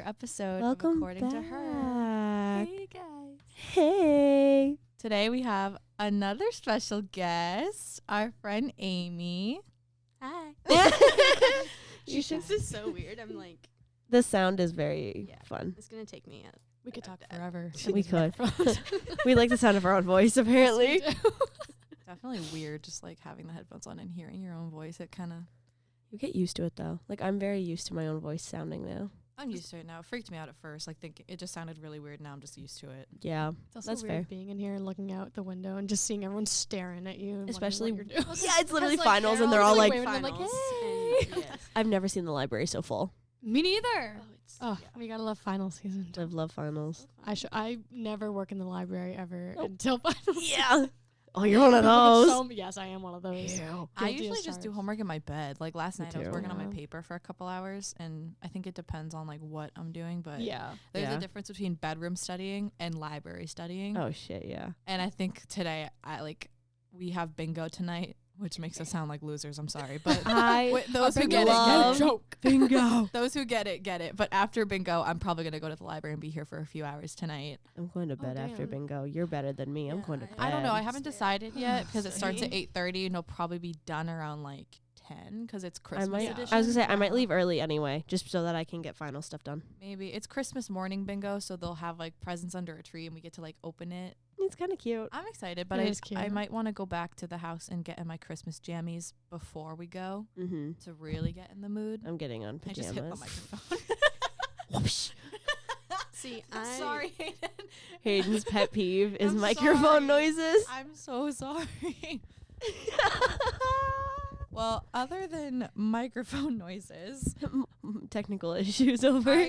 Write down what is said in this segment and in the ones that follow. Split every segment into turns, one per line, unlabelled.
Episode
Welcome
of According
back.
to Her. Hey guys.
Hey.
Today we have another special guest, our friend Amy.
Hi.
You should.
This is so weird. I'm like,
The sound is very
Yeah.
fun.
it's gonna take me.
We could talk forever.
We could. We like the sound of our own voice, apparently.
Definitely weird just like having the headphones on and hearing your own voice. It kind of,
You get used to it, though. Like, I'm very used to my own voice sounding now.
I'm used to it now. It freaked me out at first. Like it just sounded really weird. Now I'm just used to it.
Yeah.
It's also
That's
weird
fair.
being in here and looking out the window and just seeing everyone staring at you. And
Especially-
wondering what you're doing.
Yeah, it's literally
Like,
finals, and they're all like,
waving, and I'm like,
finals,
hey.
and yes.
I've never seen the library so full.
Me neither.
it's
Oh, we gotta love final season.
I love finals.
I never work in the library ever
Nope.
until finals.
Yeah. Oh, you're one of those.
Yes, I am one of those.
I
Guilty
usually
as
just do
charged.
homework in my bed. Like last
Me
night I was
too.
working on my
Yeah.
paper for a couple hours, and I think it depends on like what I'm doing. But
Yeah.
there's
Yeah.
a difference between bedroom studying and library studying.
Oh, shit, yeah.
And I think today we have bingo tonight, which makes us sound like losers. I'm sorry, but
I
those who get
love
it,
joke.
bingo.
those who get it. But after bingo, I'm probably gonna go to the library and be here for a few hours tonight.
I'm going to bed after
damn.
bingo. You're better than me. I'm
Yeah,
going to bed.
I don't know. I
Bed.
haven't decided yet because it starts at 8:30 and it'll probably be done around like 10 because it's
I
Christmas
might.
edition.
I was gonna say I might leave early anyway, just so that I can get final stuff done.
Maybe it's Christmas morning bingo, so they'll have like presents under a tree and we get to like open it.
It's kind of cute.
I'm excited, but
It
I
is cute.
might want to go back to the house and get in my Christmas jammies before we go
Mm-hmm.
to really get in the mood.
I'm getting on
I just hit the
pajamas.
microphone.
Whoosh.
See,
I'm sorry, Hayden.
Hayden's pet peeve is
I'm
microphone
sorry.
noises.
I'm so sorry. Well, other than microphone noises,
Technical issues over.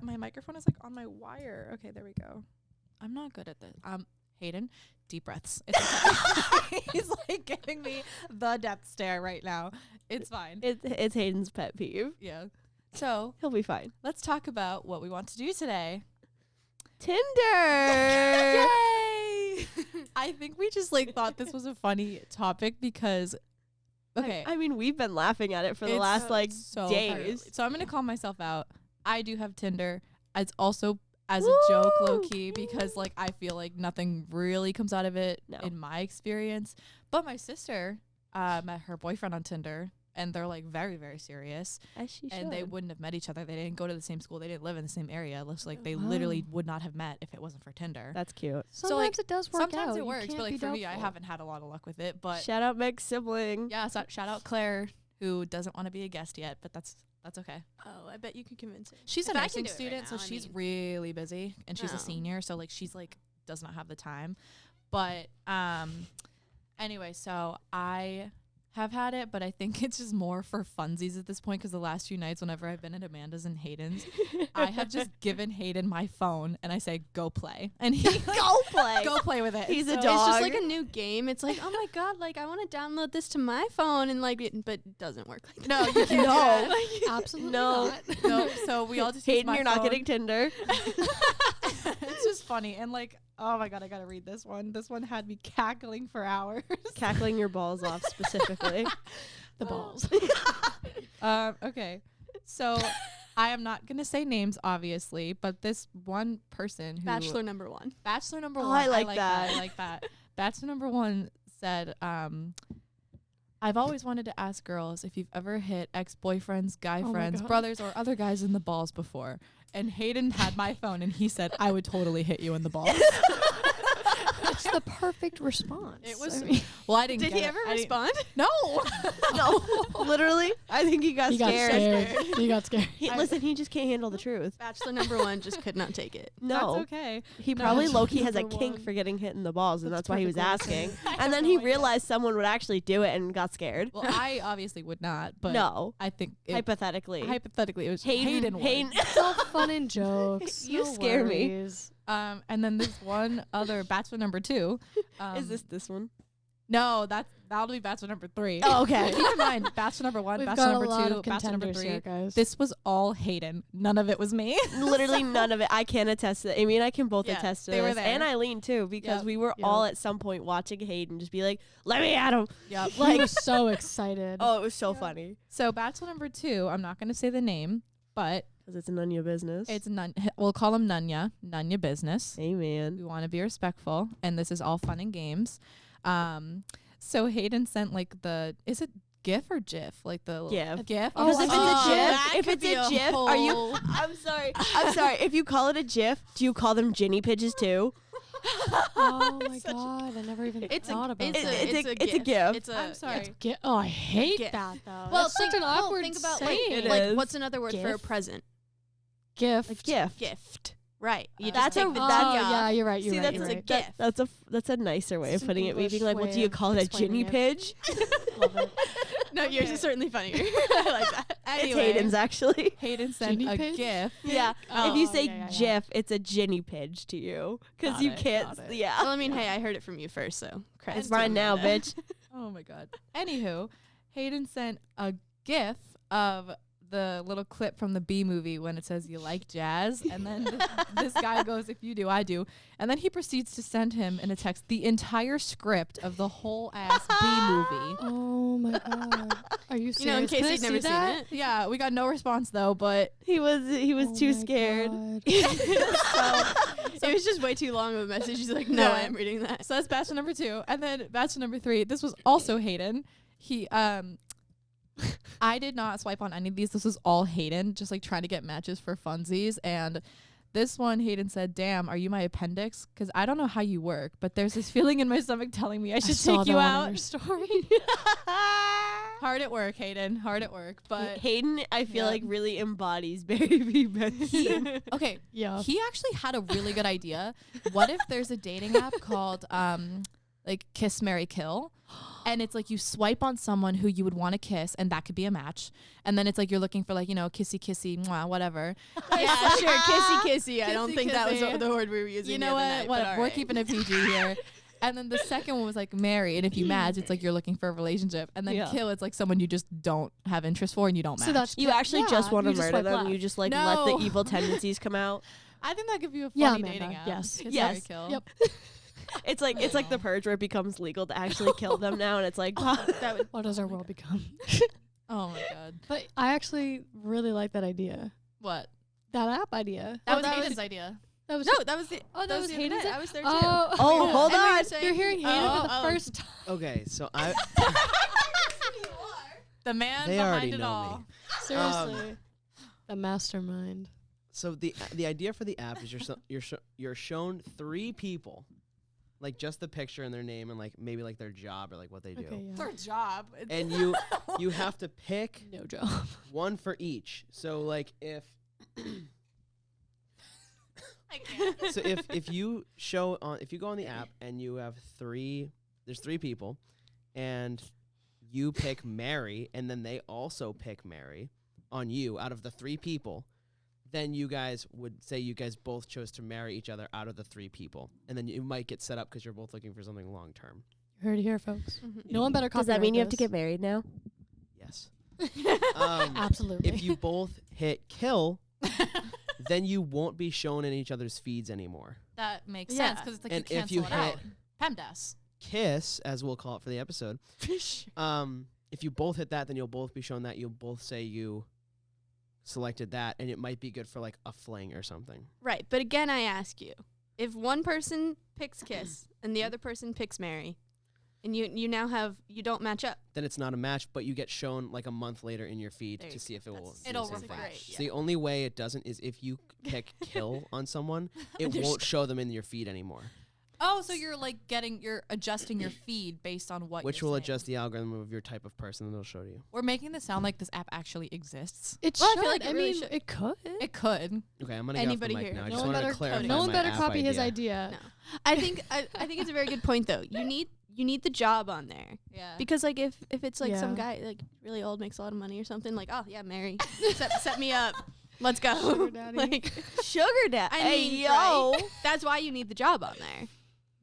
my microphone is like on my wire. Okay, there we go. I'm not good at this. Hayden, deep breaths. It's okay. He's like giving me the death stare right now. It's fine.
It's Hayden's pet peeve.
Yeah. So
He'll be fine.
let's talk about what we want to do today.
Tinder.
Yay! I think we just like thought this was a funny topic because okay.
I mean, we've been laughing at it for the
It's
last like
so
days.
funny. So I'm gonna call myself out. I do have Tinder. It's also as a joke, low key, because like I feel like nothing really comes out of it
No.
in my experience. But my sister met her boyfriend on Tinder, and they're like very, very serious.
As she
And they
should.
wouldn't have met each other. They didn't go to the same school. They didn't live in the same area. It looks like they
Oh.
literally would not have met if it wasn't for Tinder.
That's cute.
So,
Sometimes
like,
it does work out.
Sometimes it
You
works,
can't
but like
be
for me, I
doubtful.
haven't had a lot of luck with it. But
Shout out Meg's sibling.
yeah, so shout out Claire, who doesn't want to be a guest yet, but that's okay.
Oh, I bet you could convince her.
She's a
If I can
nursing
do it right
student,
now,
so
I
she's
mean-
really busy, and she's a
Oh.
senior, so like she's like does not have the time. But anyway, so I have had it, but I think it's just more for funsies at this point because the last few nights, whenever I've been at Amanda's and Hayden's, I have just given Hayden my phone and I say go play, and he
Go play.
go play with it.
He's a
So-
dog.
It's just like a new game. It's like, oh my god, like I want to download this to my phone, and like, but it doesn't work like that.
No, you can't. do
No.
that.
Absolutely
No.
not.
No, so we all just use
Hayden,
my
you're not
phone.
getting Tinder.
It's just funny, and like, oh my god, I gotta read this one. This one had me cackling for hours.
Cackling your balls off specifically.
The balls.
Okay, so I am not gonna say names, obviously, but this one person who
Bachelor number one.
Bachelor number
Oh,
one.
I like
I
that.
like that. Bachelor number one said, I've always wanted to ask girls if you've ever hit ex-boyfriends, guy
Oh my
friends,
God.
brothers, or other guys in the balls before. And Hayden had my phone, and he said, I would totally hit you in the balls.
It's the perfect response.
It was.
I mean,
Well, I didn't.
Did
get
he
it.
ever
I didn't-
respond?
No.
No, literally. I think he got
he got
scared.
scared. He got scared.
Listen, he just can't handle the truth.
Bachelor number one just could not take it.
No,
That's okay.
he
No,
probably
that's
low-key has a
number
kink
one.
for getting hit in the balls, and that's
That's
why he was
perfectly
asking.
okay.
I
And then
have
he
no idea.
realized someone would actually do it and got scared.
Well, I obviously would not, but
No,
I think
hypothetically.
hypothetically it was
Hayden
would.
Hayden.
It's all fun and jokes.
You
No
scare me.
worries.
And then there's one other bachelor number two.
Is this one?
No, that'll be bachelor number 3.
Oh, okay.
Keep in mind, bachelor number 1,
We've
bachelor
got
number
a lot
2,
of
bachelor number
contenders
3.
here, guys.
This was all Hayden. None of it was me.
Literally none of it. I can attest to that. Amy and I can both
Yeah,
attest to
they were
this.
there.
And Eileen, too, because
Yep.
we were
Yep.
all at some point watching Hayden just be like, let me at him.
Yep.
Like, was so excited.
Oh, it was so funny.
So bachelor number 2, I'm not going to say the name, but
Because it's none of your business.
it's we'll call him Nunya business.
Amen.
We want to be respectful, and this is all fun and games. So Hayden sent like is it GIF or GIF? Like the
GIF.
GIF.
Oh,
Because
if it's a GIF, are you? I'm sorry. I'm sorry. If you call it a GIF, do you call them Ginny Pidges too?
Oh my god, I never even thought about
it's
that.
a
it's a GIF.
It's a
I'm sorry.
Oh, I hate
GIF.
that though.
Well,
That's such an awkward
think about
saying.
It
like
is.
what's another word for a
GIF?
present?
gift.
A gift.
Gift. Right. You
That's
just
a-
take the
Oh,
that's-
D off.
yeah, you're right.
See,
You're right.
that's
You're
it's a
right.
gift.
That's a nicer way
It's
of
an
putting it. We being
English
like, what
way
do you
of
call it? A
explaining
Ginny
it.
Pidge?
Love it.
No, yours is certainly funnier. I like that.
It's Hayden's actually.
Hayden sent
Ginny
a
pig?
GIF.
Yeah.
Oh,
if you say
yeah.
GIF, it's a Ginny Pidge to you because
Got
you
it,
can't.
got it.
Yeah.
Well, I mean, hey, I heard it from you first, so credit
It's
to
mine now,
Amanda.
bitch.
Oh my god. Anywho, Hayden sent a GIF of the little clip from the B movie when it says you like jazz, and then this guy goes, if you do, I do, and then he proceeds to send him in a text the entire script of the whole ass B movie.
Oh my god. Are you serious?
You know, in case
Can I
you'd never
see
seen
that?
it.
Yeah, we got no response though, but
He was
Oh
too
my
scared.
God.
It was just way too long of a message. He's like, no,
Yeah.
I am reading that.
so that's bachelor number 2, and then bachelor number 3. This was also Hayden. He I did not swipe on any of these. This was all Hayden, just like trying to get matches for funsies. And this one, Hayden said, "Damn, are you my appendix? Because I don't know how you work, but there's this feeling in my stomach telling me I should
saw
take you
that on
out."
your story.
Hard at work, Hayden. Hard at work. But
Hayden, I feel
Yeah.
like really embodies baby Benson.
okay,
Yeah.
he actually had a really good idea. What if there's a dating app called like Kiss, Marry, Kill? And it's like you swipe on someone who you would want to kiss, and that could be a match. And then it's like you're looking for like, kissy, kissy, mwah, whatever.
Yeah, sure. Kissy, kissy. I don't
Kissy,
think that was
kissy.
the word we were using.
You
the
know
other
what?
night, but
Whatever.
all
We're
right.
keeping it PG here. And then the second one was like marry, and if you match, it's like you're looking for a relationship. And then
Yeah.
kill, it's like someone you just don't have interest for and you don't match.
So that's
You actually just want to
you just
murder
swipe
them.
left.
You just like
No.
let the evil tendencies come out.
I think that could be a funny
Yeah, Amanda,
dating app.
yes.
Kiss,
Yes.
marry, kill.
Yep.
It's like the purge where it becomes legal to actually kill them now, and it's like
That would,
What does our world become?
Oh my god.
But I actually really like that idea.
What?
That app idea.
That was
that
Hayden's
was-
idea.
That was
no, that was the.
Oh, that was
the other
Hayden's
night.
it?
I was there too.
Oh,
Oh, hold
And we were
on.
saying-
you're hearing Hayden for the
Oh.
first time.
Okay, so I
The man
they
behind
already
it
know
all.
me.
Seriously. The mastermind.
So the idea for the app is you're shown 3 people, like just the picture and their name and like maybe like their job or like what they do,
Okay, yeah.
For a job.
and you have to pick
No job.
one for each. So like if
I can't.
so if you go on the app and you have there's 3 people, and you pick Mary, and then they also pick Mary on you out of the 3 people, then you guys would say you guys both chose to marry each other out of the 3 people, and then you might get set up because you're both looking for something long term.
You heard it here, folks.
Mhm.
No one better
does that
copyright
mean you have to
this.
get married now?
Yes.
Absolutely.
If you both hit kill, then you won't be shown in each other's feeds anymore.
That makes
Yeah.
sense because it's like
And
you
if
cancel
you
it out.
hit-
PEMDAS.
Kiss, as we'll call it for the episode, if you both hit that, then you'll both be shown that. You'll both say you selected that, and it might be good for like a fling or something.
Right, but again, I ask you, if one person picks Kiss and the other person picks Mary, and you don't match up.
Then it's not a match, but you get shown like a month later in your feed
There
to
you
see if it will. do
It'll
the same thing.
refresh.
So the only way it doesn't is if you pick kill on someone, it won't show them in your feed anymore,
Oh, so you're like you're adjusting your feed based on what
which
you're
will
saying.
adjust the algorithm of your type of person, and it'll show you.
We're making this sound like this app actually exists.
it
Well, I
should.
feel like it
I
really
mean,
should.
it could.
It could.
Okay, I'm gonna
Anybody
get off the mic
here?
now. I
No
just
one
wanted
better
to clarify.
no one
my
better
app
copy his
idea.
idea.
No. I think it's a very good point though. You need the job on there.
Yeah.
Because like if it's like some
Yeah.
guy like really old makes a lot of money or something, like, oh yeah, Mary, set me up. Let's go.
Sugar daddy.
Like
Sugar daddy.
I
Hey,
mean,
yo.
right? That's why you need the job on there.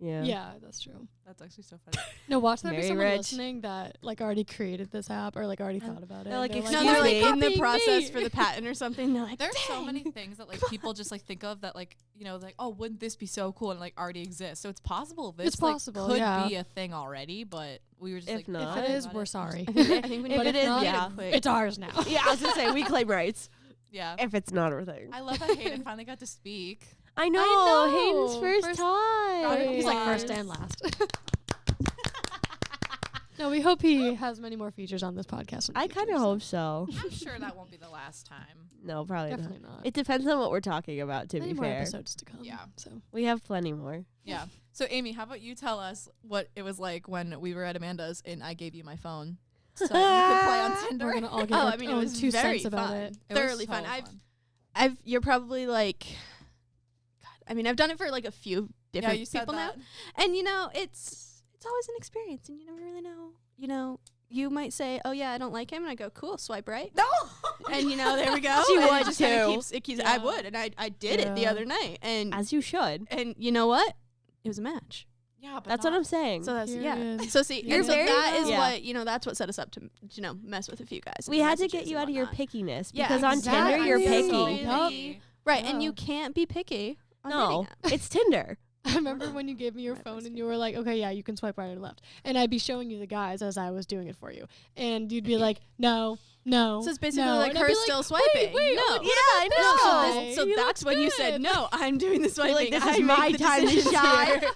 Yeah, that's true.
That's actually so funny.
No, watch there be
Very
someone
rich.
listening that like already created this app or like already thought about it.
they're like,
They're
"Excuse
No, they're like
me."
in the
copying
process
me.
for the patent or something. They're like,
There's so
"Dang."
many things that like people just like think of that like, you know, like, oh, wouldn't this be so cool, and like already exists. So it's possible this
It's possible,
could
yeah.
be a thing already, but we were just
If
like,
not-
If it
thinking
is,
about
we're
it.
sorry.
I think when
If
you
it is,
get
yeah.
quick.
It's ours now.
Yeah, I was gonna say we claim rights
Yeah.
if it's not our thing.
I love that Hayden finally got to speak.
I know. Hayden's first
First-
time.
He's like
Yes.
first and last. No, we hope he has many more features on this podcast. in the
I
future,
kind of
so.
hope so.
I'm sure that won't be the last time.
No, probably not.
Definitely not.
It depends on what we're talking about. To
Many
be
more
fair,
episodes to come.
Yeah.
So
we have plenty more.
Yeah. So Amy, how about you tell us what it was like when we were at Amanda's and I gave you my phone so that you could play on Tinder?
we're gonna all give
Oh,
our
I mean, it
own
was
2
very
cents about
fun.
it.
It was
Thoroughly
so
fun. You're probably like, God, I mean, I've done it for like a few different
yeah, you said
people
that.
now, and you know, it's always an experience, and you never really know. You know, you might say, "Oh yeah, I don't like him," and I go, "Cool, swipe right."
No.
And you know, there we go.
She
And
would
it just kinda
too.
keeps.
Yeah.
I would, and I did it the
Yeah.
other night, and
As you should.
you know what? It was a match.
Yeah, but
That's what I'm saying.
So that's yeah.
Period.
So see,
You're
and so
very
that is
right.
what that's what set us up to mess with a few guys.
we
in
had to
messages
get you
and
out of your
whatnot.
pickiness
Yeah,
because on
exactly.
Tinder you're
Exactly.
picky.
Yup.
Right, and
Yeah.
you can't be picky on
No,
dating apps.
it's Tinder.
I remember when you gave me your
My
phone
first
and you were like, okay, yeah, you can swipe right or left. And I'd be showing you the guys as I was doing it for you. And you'd be like, no.
So it's basically
no.
like
And I'd
her
be
still
like,
swiping.
Wait,
no.
what
Yeah, I
about
know.
this
So,
guy?
so
He
that's
looks
when you said,
good.
no, I'm doing the swiping.
like, this
I
is
make
my
the
time to
decisions
shine.
here.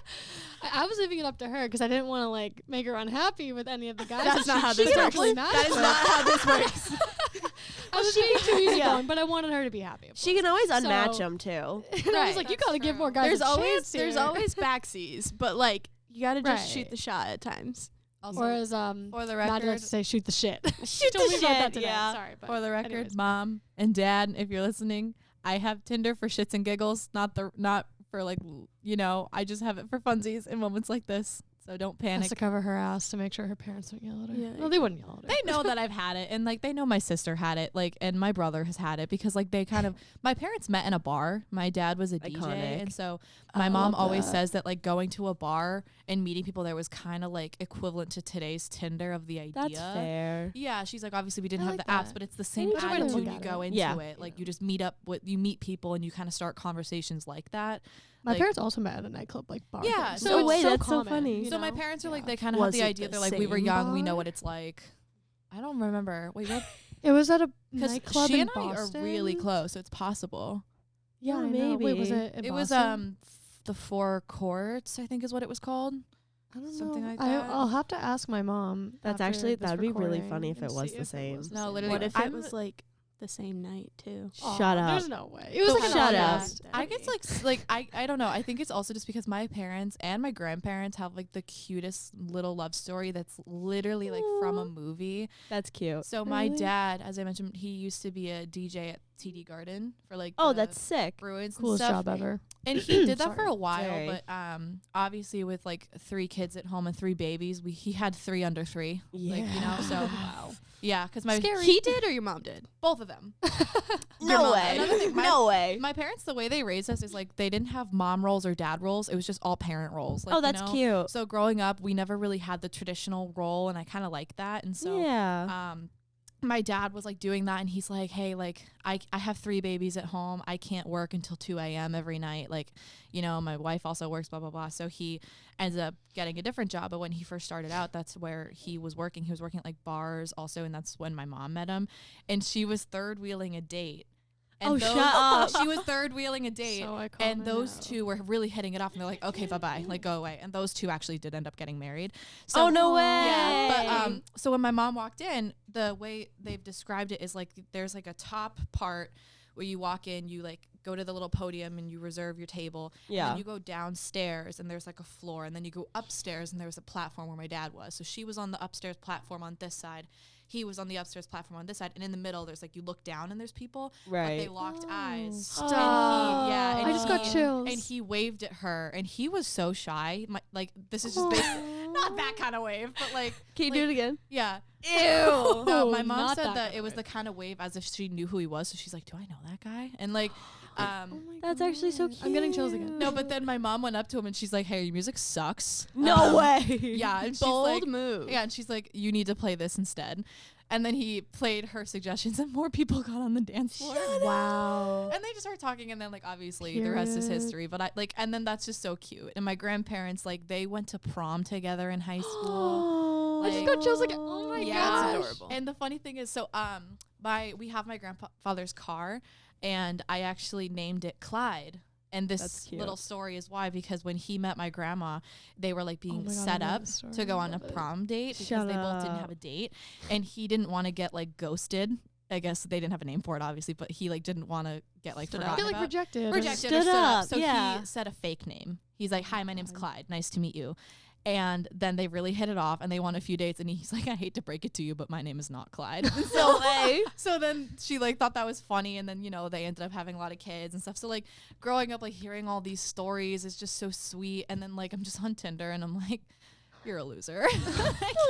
I was leaving it up to her because I didn't want to like make her unhappy with any of the guys.
That's
that
not how
she
this works.
actually matched
That is
with.
not how this works.
I was being too easy
Yeah.
going, but I wanted her to be happy. of
She can always
So-
unmatch them too.
course. And I was
Right.
like, you
That's
gotta give
true.
more guys
There's
a
always
chance
there's
here.
always backsies, but like you gotta just
Right.
shoot the shot at times.
Also,
Or as
for the
Maddie
record,
likes to say, shoot the shit.
Shoot
Told
the
me about that
shit,
today.
yeah.
Sorry, but
for the record,
anyways.
Mom and Dad, if you're listening, I have Tinder for shits and giggles, not for like, you know, I just have it for funsies in moments like this. So don't
Has
panic.
to cover her ass to make sure her parents don't yell at her.
Yeah,
No, they wouldn't yell at her.
They know that I've had it, and like they know my sister had it, like, and my brother has had it because like they kind of my parents met in a bar. My dad was a DJ,
Iconic.
and so my
I
mom
love
always
that.
says that like going to a bar and meeting people there was kind of like equivalent to today's Tinder of the idea.
That's fair.
Yeah, she's like, obviously we didn't
I
have
like
the apps,
that.
but it's the same
It's a way to
attitude
look
you
at
go
it.
into
Yeah.
it. Like you just meet up with you meet people and you kind of start conversations like that.
My
like-
parents also met at a nightclub like bar.
Yeah,
thing.
so
No
it's
way,
so
that's so
common,
funny.
you
So my
know?
parents are like
Yeah.
they kind of
Was
have the
it
idea.
the
They're like, we were
same
young, we know
bar?
what it's like. I don't remember. Wait, what?
It was at a
Because
nightclub
she
in
and I
Boston.
are really close, so it's possible.
Yeah,
Oh,
I know. Wait, was
maybe.
it? In
It was
Boston?
the Four Courts, I think is what it was called.
I don't
something
know.
like that.
I'll have to ask my mom.
That's
after
actually
this
that'd be really
recording
funny if
and
it was
see
the same.
was the
No,
same
literally,
What
bar.
if it
I'm-
was like the same night too?
Aw,
Shut up.
There's no way. It was
But
like
shut
an
up.
August.
I guess like I don't know. I think it's also just because my parents and my grandparents have like the cutest little love story that's literally like from a movie.
That's cute.
So my
Really?
dad, as I mentioned, he used to be a DJ at TD Garden for like
Oh,
the
that's sick.
Bruins
Coolest
and stuff.
job ever.
And he did that for
Sorry.
a while,
Sorry.
but obviously with like 3 kids at home and 3 babies, he had 3 under 3. Like, you know, so
Wow.
yeah, because my
Scary.
He did or your mom did?
both of them.
No
mom-
way.
another thing,
No way.
My parents, the way they raised us is like they didn't have mom roles or dad roles. It was just all parent roles. Like,
Oh,
you
that's
know?
cute.
So growing up, we never really had the traditional role, and I kind of like that. And so,
Yeah.
my dad was like doing that, and he's like, hey, like I have 3 babies at home. I can't work until 2 a.m. every night. Like, you know, my wife also works, blah, blah, blah. So he ended up getting a different job. But when he first started out, that's where he was working. He was working at like bars also. And that's when my mom met him. And she was third wheeling a date. And
Oh, shut up.
She was third wheeling a date.
So iconic.
And those 2 were really hitting it off. And they're like, okay, bye-bye. Like, go away. And those 2 actually did end up getting married. So,
Oh, no way.
yeah, but so when my mom walked in, the way they've described it is like there's like a top part where you walk in, you like go to the little podium and you reserve your table. And
Yeah.
then you go downstairs and there's like a floor, and then you go upstairs and there was a platform where my dad was. So she was on the upstairs platform on this side. He was on the upstairs platform on this side, and in the middle there's like you look down and there's people, but they
Right.
locked eyes.
Stop.
And he, yeah, and
I just got
he-
chills.
And he waved at her, and he was so shy. Like this is just basically not that kind of wave, but like
Can you do it again?
yeah.
Ew.
No, my mom
Not
said
that
that
kind
it
of
was
way.
the kind of wave as if she knew who he was. So she's like, "Do I know that guy?" And like,
That's actually so cute.
I'm getting chills again.
No, but then my mom went up to him and she's like, "Hey, your music sucks."
No way.
Yeah, and she's
Bold
like,
move.
yeah, and she's like, "You need to play this instead." And then he played her suggestions, and more people got on the dance floor.
Wow.
And they just started talking, and then like obviously the rest is history. But I like, and then that's just so cute. And my grandparents, like, they went to prom together in high school.
I just got chills again. Oh my
Yeah.
gosh.
That's adorable.
And the funny thing is, so we have my grandfather's car, and I actually named it Clyde. And
That's
this
cute.
little story is why, because when he met my grandma, they were like being
my God,
set
I love
up
this story.
to go
I
on a
love it.
prom date because
Shut
they both didn't
up.
have a date, and he didn't want to get like ghosted. I guess they didn't have a name for it, obviously, but he like didn't want to get like
Stood
forgotten
up.
I feel like
about.
rejected.
Rejected or
Stood
stood up.
up,
So
yeah.
he said a fake name. He's like, "Hi, my name's Clyde. Nice to meet you." And then they really hit it off, and they won a few dates. And he's like, "I hate to break it to you, but my name is not Clyde." And
No way.
so then she like thought that was funny, and then they ended up having a lot of kids and stuff. So like growing up, like hearing all these stories is just so sweet. And then like I'm just on Tinder, and I'm like, "You're a loser."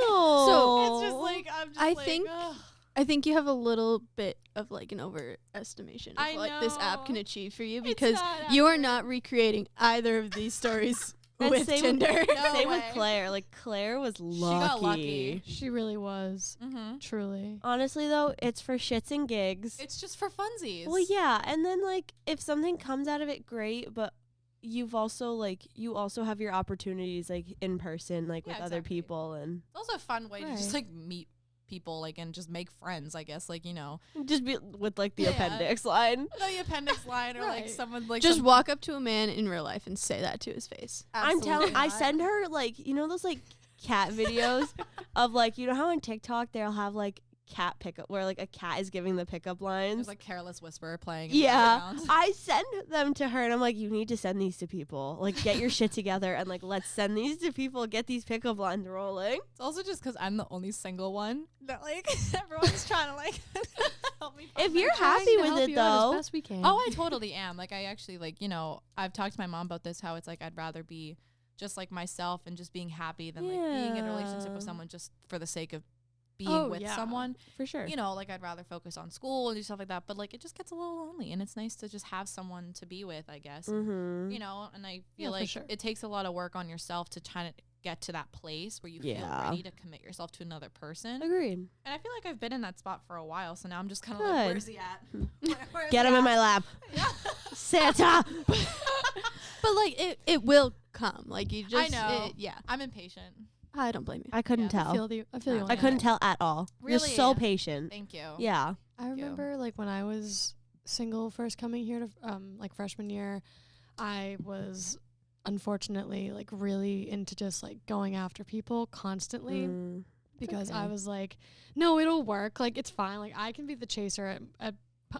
So
It's just like I'm just
I
like,
think
ugh.
I think you have a little bit of like an overestimation of
I
what this app
know.
can achieve for you
It's
because
not
you are
accurate.
not recreating either of these stories
And
with
same
Tinder.
No
Same with
way.
Claire. Like Claire was lucky.
got lucky.
She really was.
Mm-hmm.
Truly.
Honestly though, it's for shits and gigs.
It's just for funsies.
Well, yeah, and then like if something comes out of it, great. But you also have your opportunities like in person, like
Yeah,
with other
exactly.
people, and
It's also a fun way to just
Right.
like meet people, like, and just make friends, I guess, like,
just be with like the
Yeah.
appendix line.
the appendix line or like
Right.
someone like
Just walk up to a man in real life and say that to his face.
I'm telling. I send her like those like cat videos of like how on TikTok they'll have like cat pickup where like a cat is giving the pickup lines.
There's like Careless Whisper playing in the
Yeah,
background.
I send them to her, and I'm like, you need to send these to people. Like, get your shit together, and like, let's send these to people. Get these pickup lines rolling.
It's also just because I'm the only single one that like everyone's trying to like help me.
If
find
you're
my
happy
Trying to
with
help
it
you out
though,
as best we can.
Oh, I totally am. Like, I actually, like, I've talked to my mom about this, how it's like I'd rather be just like myself and just being happy than like being in a relationship with
Yeah.
someone just for the sake of being
Oh,
with
yeah.
someone.
for sure.
Like I'd rather focus on school and do stuff like that. But like it just gets a little lonely, and it's nice to just have someone to be with, I guess.
Mm-hmm.
And I
Yeah,
feel
for
like
sure.
it takes a lot of work on yourself to try to get to that place where you feel
Yeah.
ready to commit yourself to another person.
Agreed.
And I feel like I've been in that spot for a while, so now I'm just kind of
Good.
like, where's he at? Where's
Get
he
him in
at?
my lap,
Yeah.
Santa.
But like it will come. Like you just
I know.
yeah.
I'm impatient.
I don't blame you.
I couldn't
Yeah,
I
tell.
feel you. I feel you.
I
on
I
that.
couldn't tell at all. You're
Really?
so patient.
Thank you.
Yeah.
I
Thank you.
remember like when I was single first coming here to like freshman year, I was unfortunately like really into just like going after people constantly
Mm.
because I
okay.
was like, no, it'll work. Like it's fine. Like I can be the chaser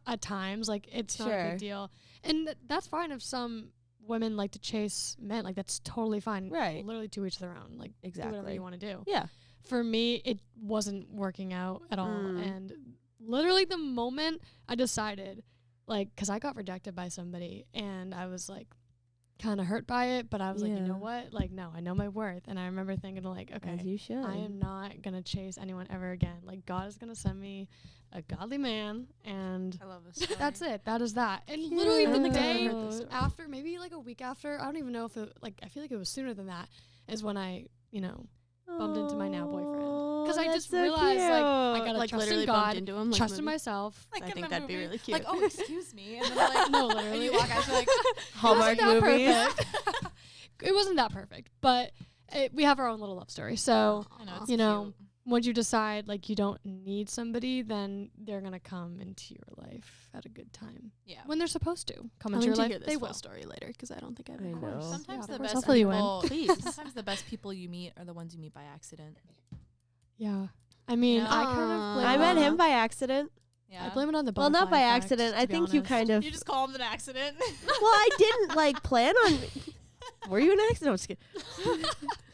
at times. Like it's not a
Sure.
big deal. And that's fine if some women like to chase men. Like that's totally fine.
Right.
Literally to each their own. Like do whatever
Exactly.
you want to do.
Yeah.
For me, it wasn't working out at all.
Mm.
And literally the moment I decided, like, because I got rejected by somebody and I was like kind of hurt by it, but I was like, you know
Yeah.
what? Like, no, I know my worth. And I remember thinking, like,
As
okay,
you should.
I am not going to chase anyone ever again. Like, God is going to send me a godly man. And
I love this story.
that's it. That is that. And literally the
Cute.
day
I've heard this
story.
after, maybe like a week after, I don't even know if it, like, I feel like it was sooner than that, is when I, bumped into my now boyfriend. Because I
that's
just
so
realized, like, I
cute.
gotta
like
trust
literally
in
bumped
God,
into him. Like
trust in
movie.
myself.
Like
I
in
think
the
that'd be
movie.
really cute.
Like, oh, excuse me. And then they're like,
No,
and
literally.
you walk out, you're like,
Hallmark
It wasn't that
movies.
perfect. It wasn't that perfect, but we have our own little love story. So
I know, it's
you know,
cute.
once you decide like you don't need somebody, then they're gonna come into your life at a good time
Yeah.
when they're supposed to come
I'm
into your
to
life.
hear this
They
full
will.
story later because I don't think I've
I
ever.
know.
Sometimes
Yeah,
the
of course.
best
Hopefully you win.
people,
Please.
sometimes the best people you meet are the ones you meet by accident.
Yeah, I mean, I kind of blame
I
it
met
on-
him by accident.
Yeah.
I blame it on the
Well, not by
butterfly effect,
accident.
to
I
be
think you
honest.
kind of.
You just call them an accident.
Well, I didn't like plan on. Were you an accident? I'm just kidding.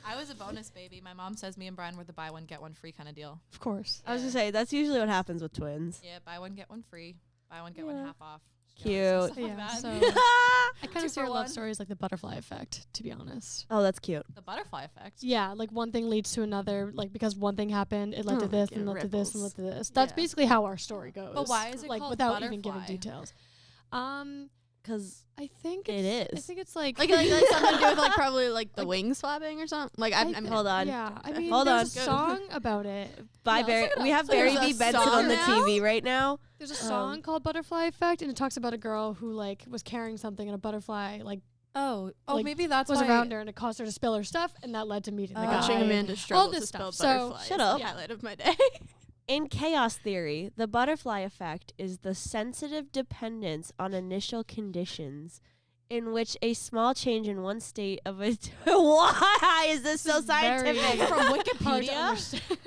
I was a bonus baby. My mom says me and Brian were the buy one, get one free kind of deal.
Of course.
I was gonna say that's usually what happens with twins.
Yeah, buy one, get one free. Buy one, get one
Yeah.
half off.
Cute.
Stuff like
Yeah,
that.
so I kind
Two
of see
for
our love
one.
stories like the butterfly effect, to be honest.
Oh, that's cute.
The butterfly effect.
Yeah, like one thing leads to another, like because one thing happened, it led to
Oh,
this
like
and
it
led to this and led
ripples.
to this. That's
Yeah.
basically how our story goes.
But why is it
like
called
without even giving
butterfly?
details?
Because
I think
it
it's, I
is.
think it's like
like something to do with like probably like the wings flapping or something. Like I'm
Hold on.
Yeah, I mean,
Hold
there's
on.
a song about it.
Bye,
Yeah,
Barry.
let's look it
We
up.
have
So
Barry
there's
B.
a
Benson on
song
the
now?
TV right now.
There's a song called Butterfly Effect, and it talks about a girl who like was carrying something and a butterfly like like,
maybe that's
was
why
around her, and it caused her to spill her stuff, and that led to meeting the guy.
watching Amanda
all
struggle
this
to spell
stuff. So
butterfly.
shut
is
up.
the highlight of my day.
In chaos theory, the butterfly effect is the sensitive dependence on initial conditions in which a small change in one state of a why is this so
very
scientific?
from
hard to
Wikipedia.
understand.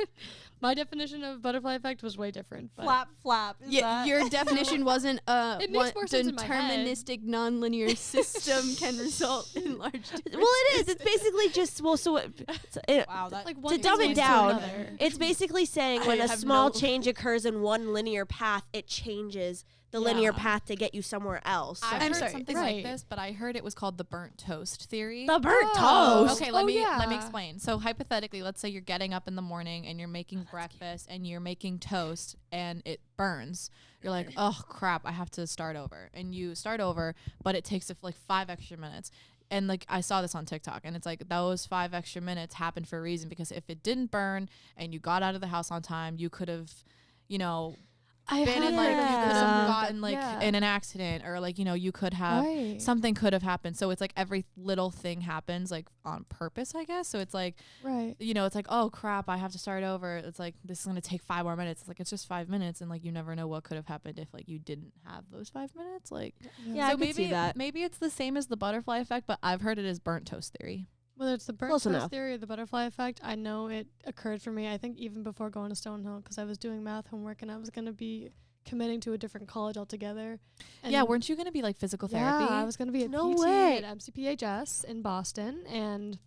My definition of butterfly effect was way different. But
flap.
Yeah, your definition wasn't
It makes more sense in my head.
deterministic nonlinear system can result in large differences.
Well, it is. It's basically just
Wow, that
like
to
one
dumb
thing
it
leads to
down,
another.
it's basically saying when
I
a
have
small
no-
change occurs in one linear path, it changes the linear
Yeah.
path to get you somewhere else.
I've
I'm
heard
sorry.
something
Right.
like this, but I heard it was called the burnt toast theory.
The burnt
Oh.
toast.
Okay,
Oh,
let me
yeah.
explain. So hypothetically, let's say you're getting up in the morning and you're making breakfast and you're making toast and it burns. You're like, oh crap, I have to start over. And you start over, but it takes like 5 extra minutes. And like I saw this on TikTok, and it's like those 5 extra minutes happened for a reason, because if it didn't burn and you got out of the house on time, you could have,
I
been in
had
like you
Yeah.
could have
Yeah.
gotten like
Yeah.
in an accident, or like you could have
right.
something could have happened. So it's like every little thing happens like on purpose, I guess. So it's like
right.
it's like, oh crap, I have to start over. It's like this is gonna take 5 more minutes. It's like it's just 5 minutes, and like you never know what could have happened if like you didn't have those 5 minutes. Like
Yeah, I
so
could see that.
maybe it's the same as the butterfly effect, but I've heard it as burnt toast theory.
Whether it's the burnt
Close
toast
enough.
theory or the butterfly effect, I know it occurred for me, I think, even before going to Stonehill, because I was doing math homework and I was going to be committing to a different college altogether. And
Yeah, weren't you gonna be like physical therapy?
Yeah, I was going to be at
No
PT
way.
at MCPHS in Boston, and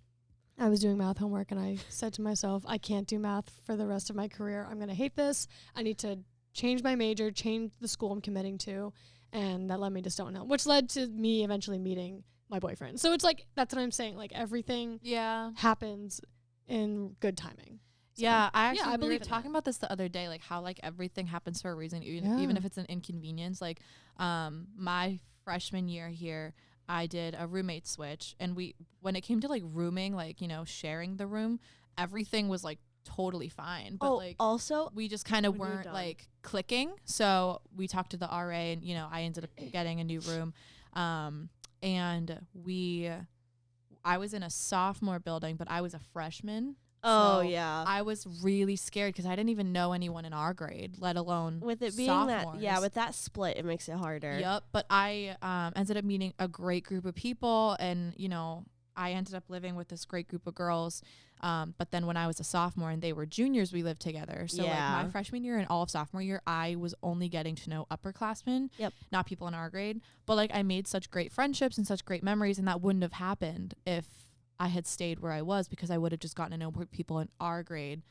I was doing math homework, and I said to myself, I can't do math for the rest of my career. I'm going to hate this. I need to change my major, change the school I'm committing to, and that led me to Stonehill, which led to me eventually meeting my boyfriend. So it's like, that's what I'm saying. Like, everything
Yeah.
happens in good timing. So,
Yeah, I actually
I
we were
believe in
talking about this the other day, like how like everything happens for a reason, even
Yeah.
if it's an inconvenience. Like my freshman year here, I did a roommate switch, and when it came to like rooming, like sharing the room, everything was like totally fine. But like
also,
we just kind of
when you're
weren't
done.
like clicking. So we talked to the RA, and I ended up getting a new room. And I was in a sophomore building, but I was a freshman.
oh
So
yeah.
I was really scared because I didn't even know anyone in our grade, let alone
With it being
sophomores.
with that split, it makes it harder.
Yep. But I ended up meeting a great group of people, and I ended up living with this great group of girls. But then when I was a sophomore and they were juniors, we lived together. So like
Yeah.
my freshman year and all of sophomore year, I was only getting to know upperclassmen,
Yep.
not people in our grade. But like I made such great friendships and such great memories, and that wouldn't have happened if I had stayed where I was, because I would have just gotten to know people in our grade.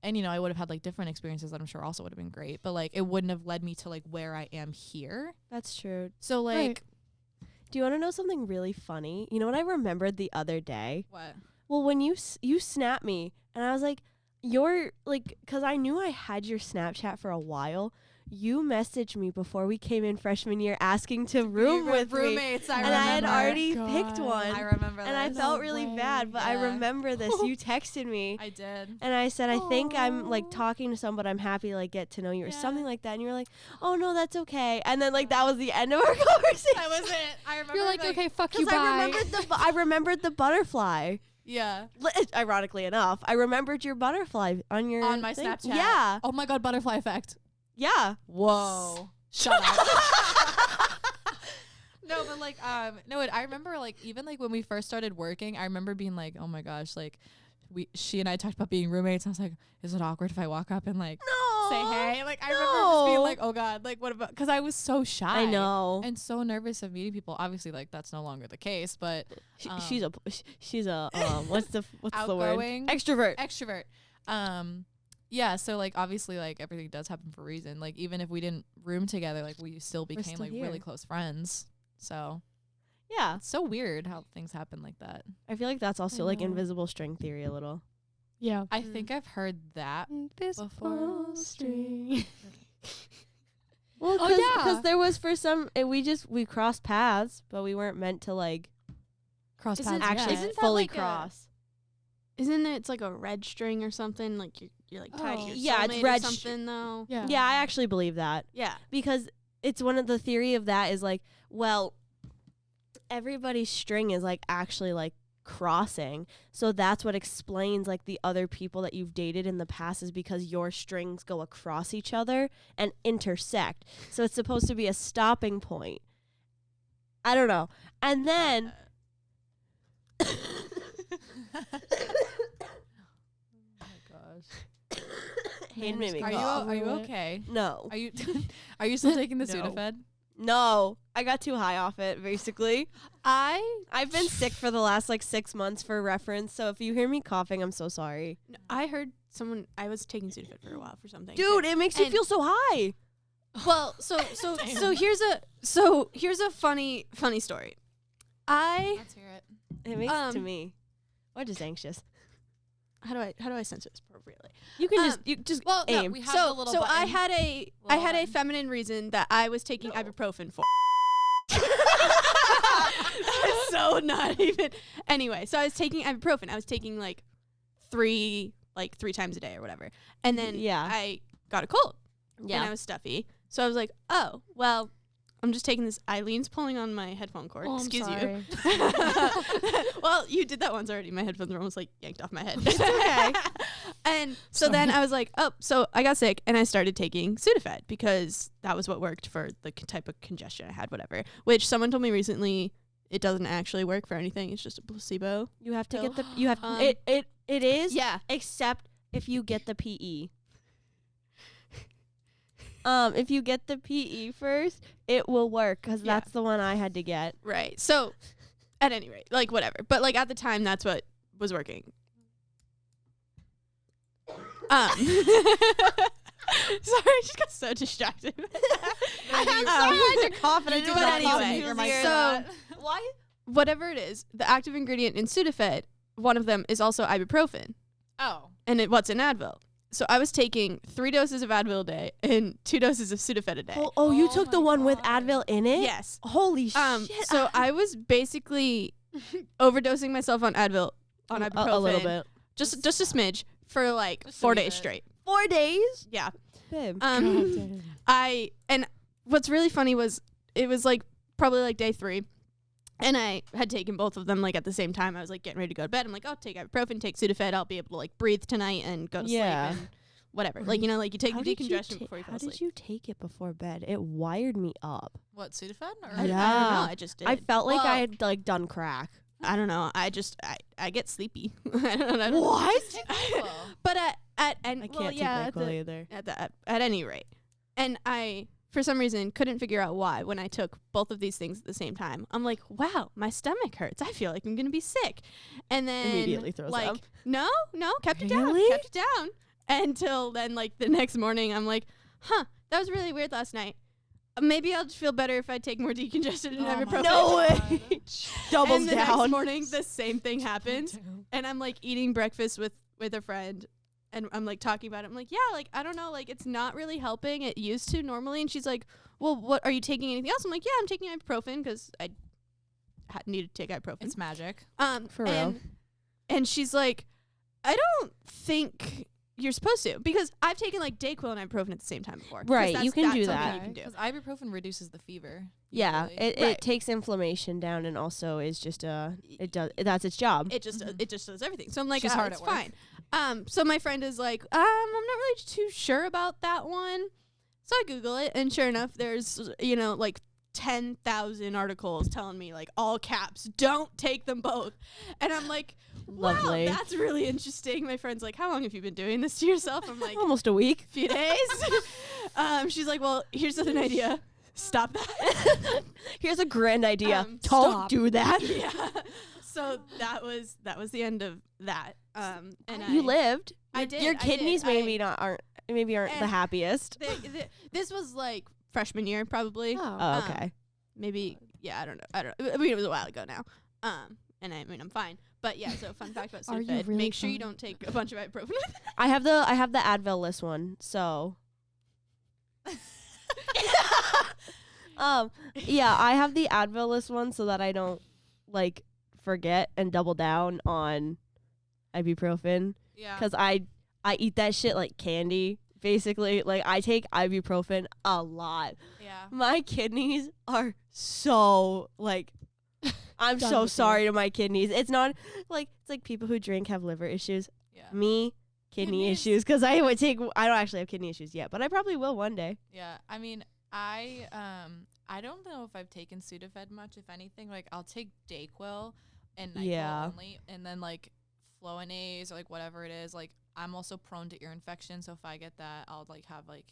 And, I would have had like different experiences that I'm sure also would have been great, but like it wouldn't have led me to like where I am here.
That's true.
So like,
Right.
Do you want to know something really funny? You know what I remembered the other day?
what?
Well, when you snapped me, and I was like, you're like, because I knew I had your Snapchat for a while. You messaged me before we came in freshman year asking to room with me.
roommates. I
And I had
remember.
already
God.
picked one.
I remember
and I
this.
felt
No
really
way.
bad, but I
Yeah.
remember this. You texted me.
I did.
And I said, I think I'm like
Aw.
talking to someone, but I'm happy to like get to know you or
Yeah.
something like that. And you were like, oh no, that's okay. And then like that was the end of our conversation.
That was it. I remember.
You're like, okay, fuck you,
Because
bye.
I remembered the butterfly.
Yeah.
Ironically enough, I remembered your butterfly on your
On my
thing.
Snapchat.
Yeah,
Oh my God, butterfly effect.
yeah.
Whoa. Shut up. No, but like, I remember like even like when we first started working, I remember being like, oh my gosh, like she and I talked about being roommates. I was like, is it awkward if I walk up and like
No.
say hey? Like I remember just being
No.
like, oh God, like what about? Because I was so shy.
I know.
And so nervous of meeting people. Obviously, like that's no longer the case, but
She's a what's the word?
Outgoing.
Extrovert.
Extrovert. Yeah, so like obviously like everything does happen for a reason. Like even if we didn't room together, like we still became
still
like
here.
really close friends. So
Yeah,
it's so weird how things happen like that.
I feel like that's also like
know.
invisible string theory a little.
Yeah.
I think I've heard that.
Invisible
Before.
string.
Well,
Oh, yeah.
because there was for some, we crossed paths, but we weren't meant to like
Cross
Isn't-
paths.
actually
Isn't that
fully
like a-
cross.
Isn't it? It's like a red string or something. Like you're like tied to
Oh.
your
Yeah, it's
soulmate
red
or
str-
something though.
Yeah.
Yeah, I actually believe that.
Yeah.
Because it's one of the theory of that is like, well, everybody's string is like actually like crossing. So that's what explains like the other people that you've dated in the past is because your strings go across each other and intersect. So it's supposed to be a stopping point. I don't know. And then Hayden made me
Are
cough.
you okay?
No.
Are you are you still taking the
No.
Sudafed?
No. I got too high off it, basically. I've been sick for the last like 6 months for reference, so if you hear me coughing, I'm so sorry.
I heard someone. I was taking Sudafed for a while for something.
Dude, it makes you
And-
feel so high.
Well, so here's a funny story.
Let's hear it.
It makes it to
Um,
me. Or just anxious.
How do I censor this appropriately?
You can
um,
just
Well,
aim.
no,
We have
so
the little
so I
button.
had a
Little button.
feminine reason that I was taking ibuprofen for. So not even. Anyway, so I was taking ibuprofen. I was taking like three times a day or whatever, and then
Yeah.
I got a cold and I was stuffy. So I was like, oh well, I'm just taking this. Eileen's pulling on my headphone cord.
Oh, I'm
Excuse
sorry.
you. Well, you did that once already. My headphones are almost like yanked off my head.
okay.
And so then I was like, oh, so I got sick and I started taking Sudafed because that was what worked for the type of congestion I had, whatever. Which someone told me recently it doesn't actually work for anything. It's just a placebo.
You have to
pill.
get the you have
Um,
it is
Yeah.
except if you get the PE. If you get the PE first, it will work cuz
Yeah.
that's the one I had to get.
Right. So at any rate, like whatever. But like at the time, that's what was working. Sorry, I just got so distracted.
I'm sorry, I had to cough and I
You
did
did
not
not
even
even
use
hear
your-
that.
Why?
Whatever it is, the active ingredient in Sudafed, one of them is also ibuprofen.
Oh.
And what's in Advil. So I was taking 3 doses of Advil a day and 2 doses of Sudafed a day.
Oh, you
Oh
took the
my
one with
God.
Advil in it?
Yes.
Holy shit.
So I was basically overdosing myself on Advil, on ibuprofen.
a little bit.
Just a smidge for like
Just a
4
wee
days
bit.
straight.
4 days?
Yeah.
Babe.
God
Um,
damn.
and what's really funny was it was like probably like day 3. And I had taken both of them like at the same time. I was like getting ready to go to bed. I'm like, I'll take ibuprofen, take Sudafed. I'll be able to like breathe tonight and go to
Yeah.
sleep and whatever. Like, you know, like you take
How
the
did you
decongestion
ta-
before you fall
How
asleep.
did you take it before bed? It wired me up.
What, Sudafed? Or
I don't know.
Yeah.
I just did.
I felt like
Well,
I had like done crack.
I don't know. I get sleepy. I don't know.
What?
But at
I can't take NyQuil either.
at any rate, and I for some reason couldn't figure out why when I took both of these things at the same time. I'm like, wow, my stomach hurts. I feel like I'm gonna be sick, and then
Immediately throws
like,
up.
no, kept it
Really?
down, kept it down until then. Like the next morning, I'm like, huh, that was really weird last night. Maybe I'll just feel better if I take more decongestant and
Oh my
ibuprofen.
No way.
God.
Doubles
and the
down.
next morning, the same thing happens. And I'm like eating breakfast with a friend, and I'm like talking about it. I'm like, yeah, like I don't know, like it's not really helping. It used to normally, and she's like, well, what are you taking anything else? I'm like, yeah, I'm taking ibuprofen because I needed to take ibuprofen.
It's magic.
For real.
And she's like, I don't think you're supposed to because I've taken like Dayquil and ibuprofen at the same time before. 'Cause
Right, you can
that's
do
something
that.
You can do.
Because ibuprofen reduces the fever.
Yeah,
usually.
it
Right.
takes inflammation down and also is just it does that's its job.
It just
Mhm.
it just does everything. So I'm like,
She's
oh,
hard
it's
at work.
fine. So my friend is like, I'm not really too sure about that one. So I Google it, and sure enough, there's like 10,000 articles telling me like all caps, don't take them both. And I'm like, wow,
Lovely.
that's really interesting. My friend's like, how long have you been doing this to yourself? I'm like,
Almost a week.
few days. She's like, well, here's an idea. Stop that.
Here's a grand idea. Don't
Stop.
do that.
Yeah. So that was the end of that. And
You
I
lived.
I
Your-
did,
Your
I did.
kidneys maybe
I-
aren't the
Eh.
happiest.
This was like freshman year probably.
Oh.
Oh, okay.
Maybe I don't know. I mean it was a while ago now. And I mean I'm fine. But yeah, so fun fact about
Are you
Sudafed,
really
make sure you
fine?
don't take a bunch of ibuprofen.
I have the Advil list one, so Yeah, I have the Advil list one so that I don't like forget and double down on ibuprofen
Yeah.
because I eat that shit like candy. Basically, like I take ibuprofen a lot.
Yeah.
My kidneys are so like I'm
Done
so
with you.
sorry to my kidneys. It's not like it's like people who drink have liver issues.
Yeah.
Me, kidney
Kidneys.
issues because I don't actually have kidney issues yet, but I probably will one day.
Yeah. I mean, I don't know if I've taken Sudafed much, if anything. Like I'll take Dayquil and NyQuil
Yeah.
only, and then like Flonase or like whatever it is. Like I'm also prone to ear infection, so if I get that, I'll like have like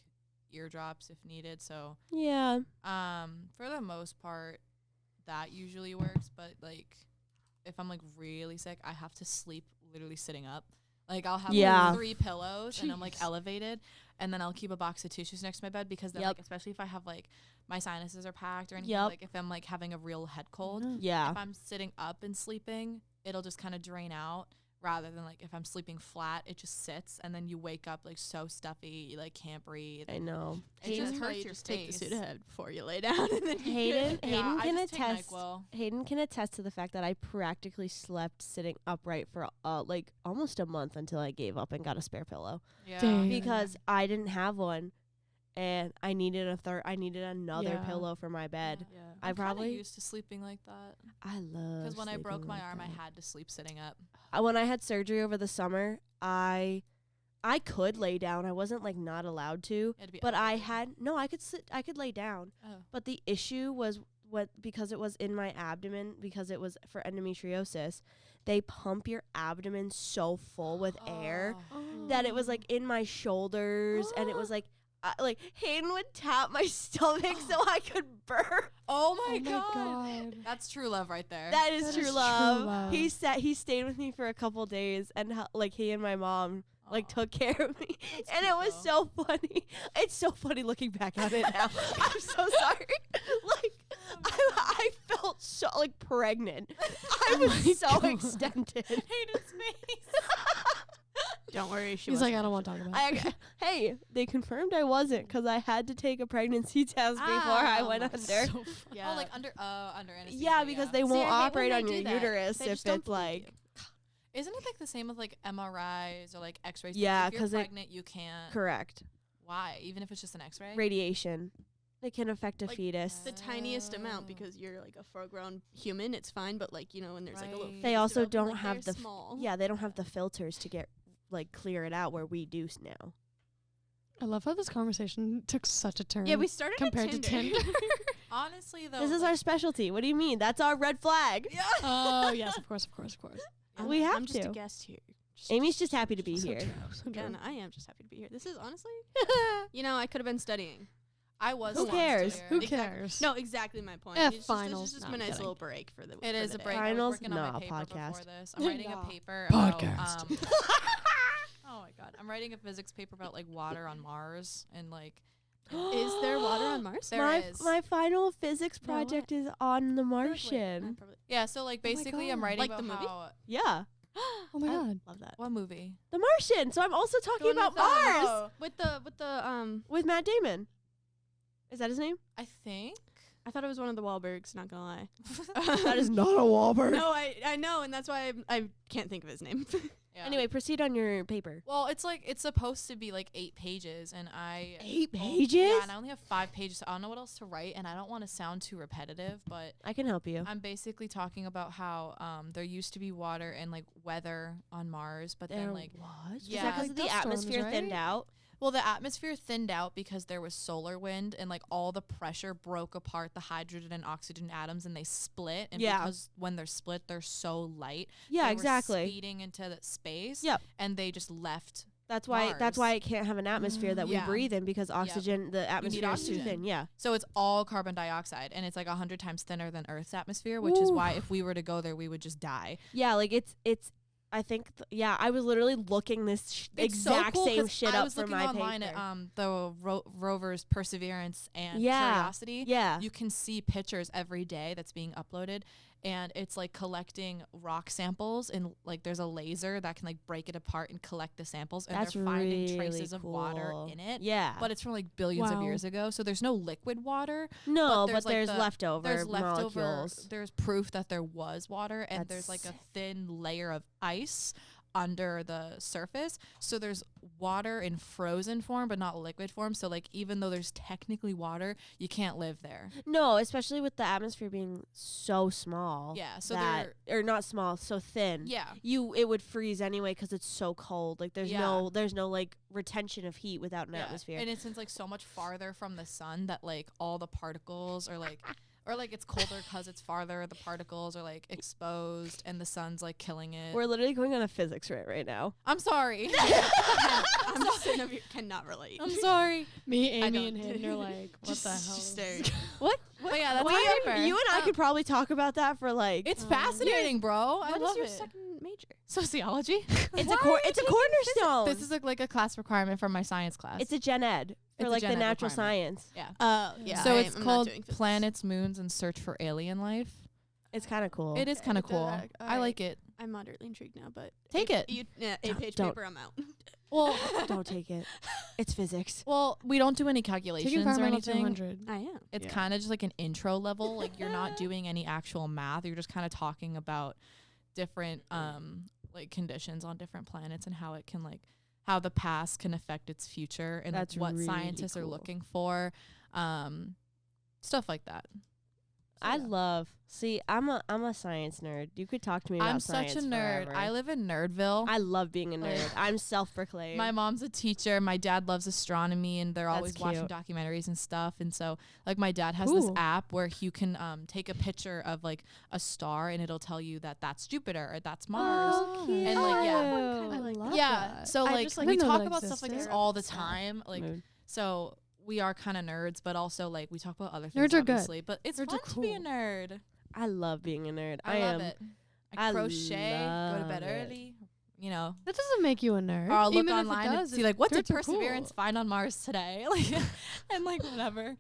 eardrops if needed. So
Yeah.
for the most part, that usually works. But like if I'm like really sick, I have to sleep literally sitting up. Like I'll have
Yeah.
like 3 pillows and I'm like
Jeez.
elevated, and then I'll keep a box of tissues next to my bed because then
Yep.
like especially if I have like my sinuses are packed or anything,
Yep.
like if I'm like having a real head cold,
Yeah.
if I'm sitting up and sleeping, it'll just kind of drain out. Rather than like if I'm sleeping flat, it just sits and then you wake up like so stuffy, you like can't breathe.
I know.
It
That's
just
why
hurts
you
your
just take the
face.
Sudafed before you lay down. And then
Hayden
Yeah, I
can
just take
attest.
NyQuil.
Hayden can attest to the fact that I practically slept sitting upright for like almost a month until I gave up and got a spare pillow
Yeah.
Dang.
because I didn't have one, and I needed another
Yeah.
pillow for my bed.
Yeah.
I
I'm kinda
probably
used to sleeping like that
I love
because when I broke
sleeping
my
like
arm, I
that.
had to sleep sitting up.
When I had surgery over the summer, I could lay down. I wasn't like not allowed to,
You had to be
but I
elevated.
I could lay down.
Oh.
But the issue was because it was in my abdomen, because it was for endometriosis, they pump your abdomen so full with air that it was like in my shoulders, and it was like Hayden would tap my stomach so I could burp.
Oh my
Oh my
god.
god.
That's true love right there.
That is
That
true
is true
love.
love.
He stayed with me for a couple days, and like he and my mom like
Aw.
took care of me,
That's
and
cute,
it was so funny. It's so funny looking back on it now. I'm so sorry. Like I felt so like pregnant. I was so
God.
extended.
Hayden's face.
Don't worry, she
He's like,
wasn't.
I don't want to talk about it.
Hey, they confirmed I wasn't because I had to take a pregnancy test before I
Oh
went
my
under.
So funny.
Yeah.
Oh, like under anesthesia.
Yeah, because they
See,
won't
I hate when
operate
they
on
do
your
that.
uterus
They
if
just don't
it's
believe
like
you.
Isn't it like the same with like MRIs or like X-rays?
Yeah,
if you're
'cause it-
pregnant, you can't.
correct
Why? Even if it's just an X-ray.
radiation. It can affect a
Like,
fetus.
The tiniest amount
Oh.
because you're like a full-grown human, it's fine. But like when there's like a little,
Right.
They
piece
also
developing,
don't
like,
have
they're
the
small.
Yeah, they don't have the filters to get clear it out where we do now.
I love how this conversation took such a turn.
Yeah, we started
compared
at
to Tinder.
Honestly, though,
This is our specialty. What do you mean? That's our red flag.
Yeah.
Oh yes, of course.
We have
I'm just
to.
a guest here.
Amy's just happy to be
So
here.
true, so true.
Again, I am just happy to be here. This is honestly, I could have been studying.
I was.
Who
once
cares?
there.
Who
Exactly.
cares?
No, exactly my point.
Eh,
It's just,
finals.
It's just
No,
a
I'm
nice
kidding.
little break for the.
It
for
is
the
a
day.
break.
Finals?
I was working on
Nah,
my paper
podcast.
before this. I'm writing
Nah.
a paper about
Podcast.
oh my god, I'm writing a physics paper about like water on Mars and like.
Is there water on Mars?
There
my
is.
my final physics
No way.
project is on the
Wait, I
Martian.
probably-
Yeah, so like
Oh my
basically, I'm
God.
writing
Like
about
the movie?
how.
Yeah,
Oh my
I
god.
love that.
What movie?
the Martian. So I'm also talking
The one
about
with
Mars
With the
with Matt Damon. Is that his name?
I think.
I thought it was one of the Wahlbergs. Not gonna lie.
That is not a Wahlberg.
No, I know, and that's why I can't think of his name.
Yeah.
Anyway, proceed on your paper.
Well, it's like it's supposed to be like 8 pages, and I
8
well,
pages?
Yeah, and I only have 5 pages. So I don't know what else to write, and I don't want to sound too repetitive, but
I can help you.
I'm basically talking about how there used to be water and like weather on Mars, but then like
what? Is
Yeah.
that 'cause
Like
the
dust storms,
atmosphere thinned
right?
out?
well, the atmosphere thinned out because there was solar wind and like all the pressure broke apart the hydrogen and oxygen atoms and they split. And
Yeah.
because when they're split, they're so light.
Yeah,
they were
exactly.
speeding into the space.
Yep.
And they just left.
That's why
Mars.
it can't have an atmosphere that we
Yeah.
breathe in because oxygen the atmosphere is too
oxygen.
thin. Yeah.
So it's all carbon dioxide, and it's like 100 times thinner than Earth's atmosphere, which is why if we were to go there, we would just die.
Yeah, like it's I think I was literally looking this
It's so
exact
cool
same
'cause
shit
I
up
was
for
looking
my
online
paper.
at the rovers Perseverance and
Yeah.
Curiosity.
Yeah.
You can see pictures every day that's being uploaded, and it's like collecting rock samples, and like there's a laser that can like break it apart and collect the samples, and
That's
they're finding
really
traces of water
cool.
in it.
Yeah.
But it's from like billions of
Wow.
years ago, so there's no liquid water.
no,
there's,
but
like,
there's
the-
leftover
There's leftover.
molecules.
There's proof that there was water, and
That's
there's like a
sick.
thin layer of ice under the surface. So there's water in frozen form, but not liquid form. So like even though there's technically water, you can't live there.
No, especially with the atmosphere being so small.
Yeah. So
that, or not small, so thin.
yeah.
It would freeze anyway because it's so cold. Like there's
Yeah.
no like retention of heat without an atmosphere.
And it's like so much farther from the sun that like all the particles are like, or like it's colder because it's farther. The particles are like exposed, and the sun's like killing it.
We're literally going on a physics rant right now.
I'm sorry.
I'm just sitting over here, cannot relate.
I'm sorry.
Me,
I
Amy,
don't-
and Hayden are like, what
Just-
the hell?
just
is
staring.
this?
What?
But yeah, that's
We-
whatever.
you and I
Uh,
could probably talk about that for like.
It's fascinating, bro. I
What
love
is your
it.
second major?
Sociology.
it's a cornerstone.
This is like a class requirement for my science class.
It's a gen ed
It's
for
a
like
gen
the
ed
natural
requirement.
science.
yeah.
Oh, yeah.
So
I
it's
am not
called
doing physics.
Planets, Moons, and Search for Alien Life.
It's kind of cool.
It is kind of
Okay,
cool.
that-
I like it.
I'm moderately intrigued now, but
Take it.
Yeah,
Don't-
8-page
don't.
paper, I'm out.
Well,
Don't take it. It's physics.
well, we don't do any
Taking
calculations or
environmental
anything.
200.
I am.
It's
Yeah.
kind of just like an intro level. Like you're not doing any actual math. You're just kind of talking about different like conditions on different planets and how it can like how the past can affect its future and like,
That's
what
really
scientists are
cool.
looking for, stuff like that.
I
yeah.
love. See, I'm a science nerd. You could talk to me about
I'm
science
such a nerd.
forever.
I live in Nerdville.
I love being a
Like-
nerd. I'm self-proclaimed.
My mom's a teacher. My dad loves astronomy, and they're
That's
always watching
cute.
documentaries and stuff. And so, like, my dad has this
Cool.
app where you can take a picture of like a star, and it'll tell you that that's Jupiter or that's Mars.
Oh,
cute.
And, like, yeah.
I like
Cute.
that.
Yeah.
that.
So
I
like
just, like,
we
didn't know
talk
that
about stuff like this
existed.
all the
Sad.
time. Like
Mood.
so. We are kind of nerds, but also like we talk about other things.
Nerds are good.
obviously, but it's
Nerds
fun
are
to be a
cool.
nerd.
I love being a nerd.
I love
am.
it. I
I
crochet, go to bed
love it.
early. You know,
That doesn't make you a nerd.
or I'll look
Even if it
online and
does,
see like what did
nerds are
Perseverance
cool.
find on Mars today, like and like whatever.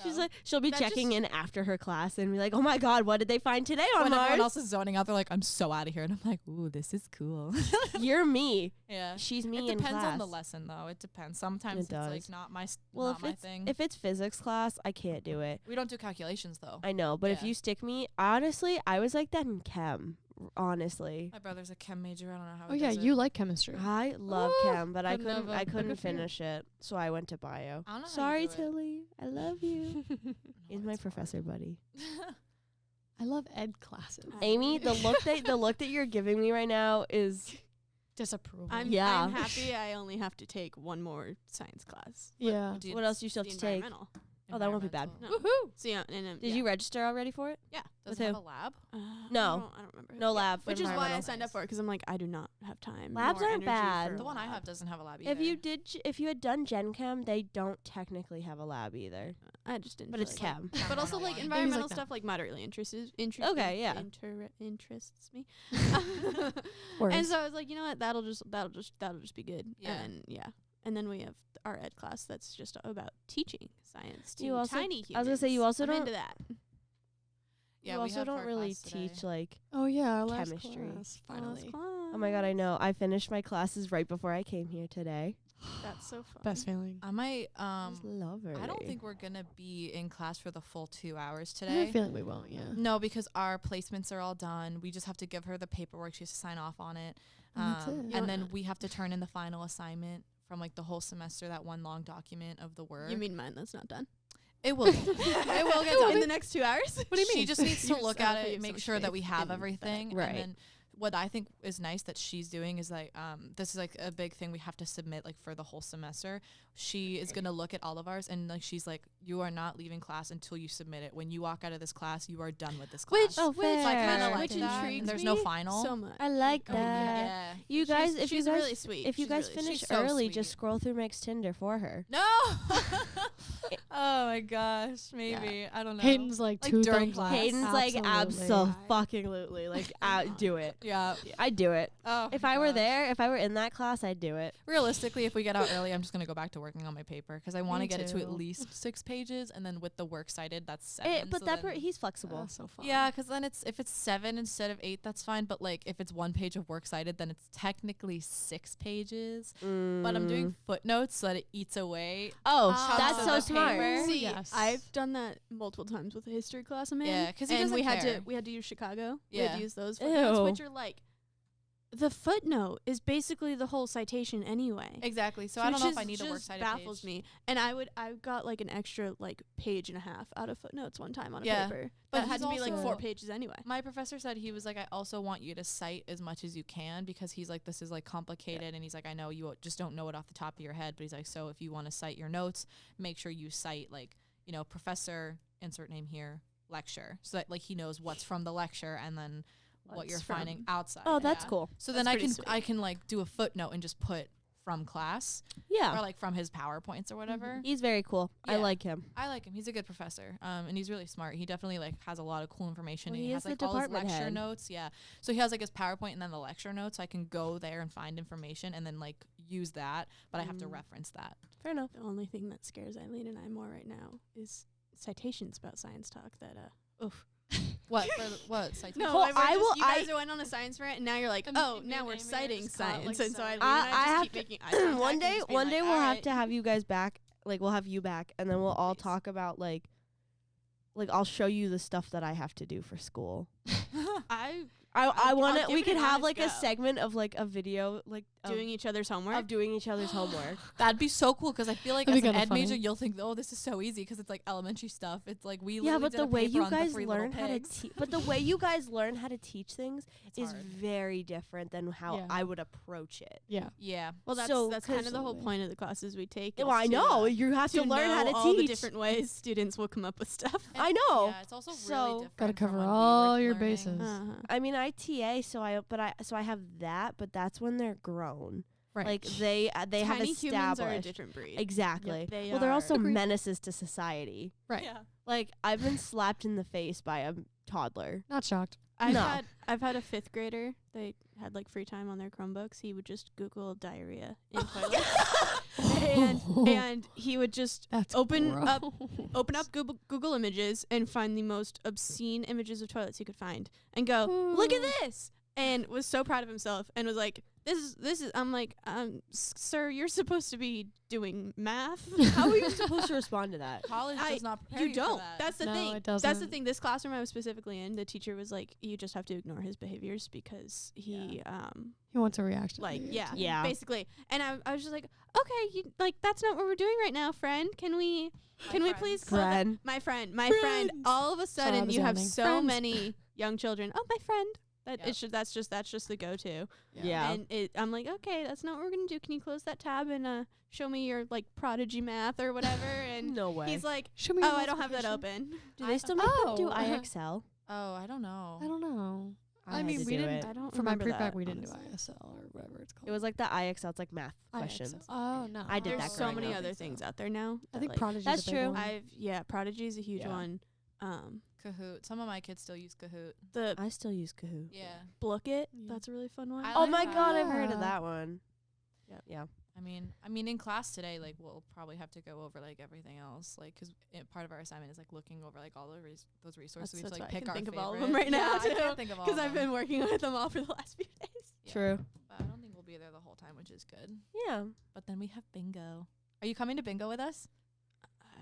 She's
So,
like, she'll be
That
checking
just-
in after her class and be like, "Oh my God, what did they find today on
when everyone
Mars?"
else is zoning out, they're like, "I'm so out of here," and I'm like, "Ooh, this is cool."
You're me.
Yeah,
She's me
it
in
depends
class.
on the lesson though. It depends. Sometimes it's
does.
like not my
Well,
not my thing.
if it's physics class, I can't do it.
We don't do calculations though.
I know, but if
Yeah.
you stick me, honestly, I was like that in chem. Honestly,
My brother's a chem major. I don't know how.
Oh
he
yeah,
does it.
you like chemistry.
I love
Ooh,
chem, but I
couldn't have
couldn't.
a-
I
a
couldn't
good for you.
finish it, so I went to bio.
I don't know how you
Sorry,
do it.
Tilly. I love you.
No,
He's my
it's fine.
professor buddy.
I love ed classes.
Amy, the look that you're giving me right now is
Disapproval.
I'm
Yeah.
happy I only have to take one more science class.
yeah.
Do you-
what else do you still
The
have to take?
environmental.
Oh, that won't be bad.
Environmental.
No.
Woohoo!
So yeah, and
Did you register already for it?
Yeah.
Does
With
it have
who?
a lab?
No.
I don't remember.
No lab for
Which is why I
environmental.
signed up for it because I'm like I do not have time.
Labs
nor
aren't
energy
bad.
for
The one I
lab.
have doesn't have a lab either.
If you had done Gen Chem, they don't technically have a lab either,
I just didn't.
but
feel
it's
like
chem.
But also like
101.
environmental
that.
stuff like moderately interests
Okay, yeah.
interests me.
Words.
And so I was like, you know what, that'll just be good.
Yeah.
And then we have our ed class that's just about teaching science to
You also-
tiny humans.
I was gonna say, you also
I'm
don't-
into that.
Yeah,
you
we
also
have
don't
our
really
class today.
teach like.
Oh yeah, our last
Chemistry.
class,
Oh,
finally.
that's
Oh my God, I know. I finished my classes right before I came here today.
That's so fun.
Best feeling.
I might.
I just love her.
I don't think we're gonna be in class for the full 2 hours
I have a
today.
feeling we won't. Yeah.
No, because our placements are all done. We just have to give her the paperwork. She has to sign off on it.
And that's it.
You
And
know
then
what?
we have to turn in the final assignment from like the whole semester, that one long document of the work.
You mean mine that's not done?
it will. It will get
in
done.
the next 2 hours?
What do you mean? She just needs to
You're
look
so-
at
I
it,
have so
make
much
sure that we
faith
have
in that.
everything.
Right.
And then what I think is nice that she's doing is like, this is like a big thing we have to submit like for the whole semester. She is gonna look at all of ours and like she's like, you are not leaving class until you submit it. When you walk out of this class, you are done with this class.
Which,
Oh,
which,
so I kind
fair.
of like
which
that.
intrigues
And there's
me
no final.
so much.
I like
I mean,
that.
yeah.
You guys, if you
she's
guys,
really sweet.
if you
She's
guys
really
finish
She's so
early,
sweet.
just scroll through Mike's Tinder for her.
No. Oh my gosh, maybe I don't know.
Hayden's like
Like
two
during
thumbs
class.
up.
Hayden's like
Absolutely.
absolutely like do it.
Yeah.
I'd do it.
Oh,
If
my
I were
gosh.
there, if I were in that class, I'd do it.
Realistically, if we get out early, I'm just gonna go back to working on my paper because I want to
Me
get it to at
too.
least 6 pages, and then with the works cited, that's 7.
But
so
that
then-
he's flexible.
So fun.
yeah, because then if it's 7 instead of 8, that's fine. But like if it's 1 page of works cited, then it's technically 6 pages. But I'm doing footnotes so that it eats away.
Oh,
Ah.
that's
of
so
the
smart.
paper.
See,
Yes.
I've done that multiple times with a history class I'm in.
Yeah, 'cause he
and
doesn't
we had
care.
to use Chicago. We
Yeah.
had to use those footnotes,
Ew.
which are like the footnote is basically the whole citation anyway.
Exactly. So I don't know if I need a
just
works cited
baffles
page.
me. And I got like an extra like page and a half out of footnotes one time on a
Yeah.
paper.
But
That had
he's
to be like
also-
4 pages anyway.
My professor said he was like, I also want you to cite as much as you can because he's like, this is like complicated. And he's like, I know you just don't know it off the top of your head. But he's like, so if you want to cite your notes, make sure you cite like, you know, professor, insert name here, lecture. So that like he knows what's from the lecture and then what
What's
you're
from-
finding outside.
Oh, that's
Yeah.
cool.
So
That's
then
pretty sweet.
I can like do a footnote and just put from class
Yeah.
or like from his PowerPoints or whatever.
He's very cool. I
Yeah.
like him.
I like him. He's a good professor. And he's really smart. He definitely like has a lot of cool information.
Well,
and
he
he
is
has
the
like all his
department
lecture
head.
notes. Yeah. So he has like his PowerPoint and then the lecture notes. So I can go there and find information and then like use that, but I have to reference that.
Fair enough.
The only thing that scares Eileen and I more right now is citations about science talk that oof.
What? What? Citation?
No,
Well,
you guys went on a science rant and now you're like,
I'm
oh,
thinking
now
your
we're
name and I
citing
just got,
science.
like,
And so
so-
Eileen and
I
I just
have
keep
to-
making eye contact
one
and
day
just being
we'll
like,
have
"Alright."
to have you guys back. Like we'll have you back, and then we'll all
Please.
talk about like I'll show you the stuff that I have to do for school. I
I'll
want
give
to. We
it
could
an
have
honest
like a
go.
segment of like a video like
Doing each other's homework.
of doing each other's homework.
That'd be so cool because I feel like
That'd
as
be
an
kinda
ed
funny.
major, you'll think, oh, this is so easy because it's like elementary stuff. It's like we
Yeah,
literally
but
did
the
a
way
paper
you
on the
guys
3 Little
learn how to
Pigs.
but the way you guys learn how to teach things
It's
is
hard.
very different than how
Yeah.
I would approach it.
Yeah.
Yeah.
Well, that's
So,
kind
'cause-
of the whole point of the classes we take.
Well,
is
I
to,
know you have to learn how
know
to
all
teach.
the different ways students will come up with stuff.
I know.
Yeah, it's also
So-
really different.
Gotta
from
cover
when we
all
were
your
learning.
bases.
I mean, I TA, so I have that, but that's when they're grown.
Right.
Like they have
Tiny humans are a
established
different breed.
exactly.
They
Well, they're also
are.
Agreed.
menaces to society.
right.
Yeah.
Like I've been slapped in the face by a toddler.
Not shocked.
No.
I've had a 5th grader. They had like free time on their Chromebooks. He would just Google diarrhea in toilets, and he would just
That's
open up
gross.
Google Images and find the most obscene images of toilets he could find, and go, look at this, and was so proud of himself, and was like, this is. I'm like, sir, you're supposed to be doing math.
How are you supposed to respond to that?
College
I-
does not prepare
You
for
don't.
that.
That's the
No,
thing.
it
That's the
doesn't.
thing. This classroom I was specifically in, the teacher was like, you just have to ignore his behaviors because he
He wants a reaction.
like yeah,
Yeah.
basically. And I was just like, okay, like that's not what we're doing right now, friend. Can we
friend.
please close that-
Friend.
my friend. All of a sudden
the
you have
zoning.
so
Friends.
many young children. Oh, my friend. That
Yep.
it's just, that's just the go-to.
Yeah.
And I'm like, okay, that's not what we're gonna do. Can you close that tab and show me your like prodigy math or whatever? And
No way.
he's like,
Show me
oh,
your
I don't have that
multiplication.
open.
do they still make them do
Oh.
IXL?
Oh, I don't know.
I don't know. I
had
mean,
to
we
do
didn't-
it.
I don't
For my
remember
pre-pack,
that,
we didn't do
honestly.
ISL or whatever it's called.
It was like the IXL. It's like math questions.
IXL. Oh no.
I did
There's
that
so
growing
many
up.
other things out there now.
I
that,
think
like,
Prodigy's
That's
a big
true.
one.
Prodigy is a huge
Yeah.
one.
Kahoot. Some of my kids still use Kahoot.
The
I still use Kahoot.
Yeah.
Blook It,
Yeah.
that's a really fun one.
I
Oh
like
my
that.
god, I've heard of
Yeah.
that one.
Yep.
Yeah.
I mean, in class today, like we'll probably have to go over like everything else, like because part of our assignment is like looking over like all the those resources. We have
That's
to
why
like
I
pick
can
our
think of all of
favorite.
them right now,
Yeah, I
too,
can't think of all.
Because
of
I've
them.
been working with them all for the last few days.
Yeah.
True.
But I don't think we'll be there the whole time, which is good.
Yeah.
But then we have bingo. Are you coming to bingo with us?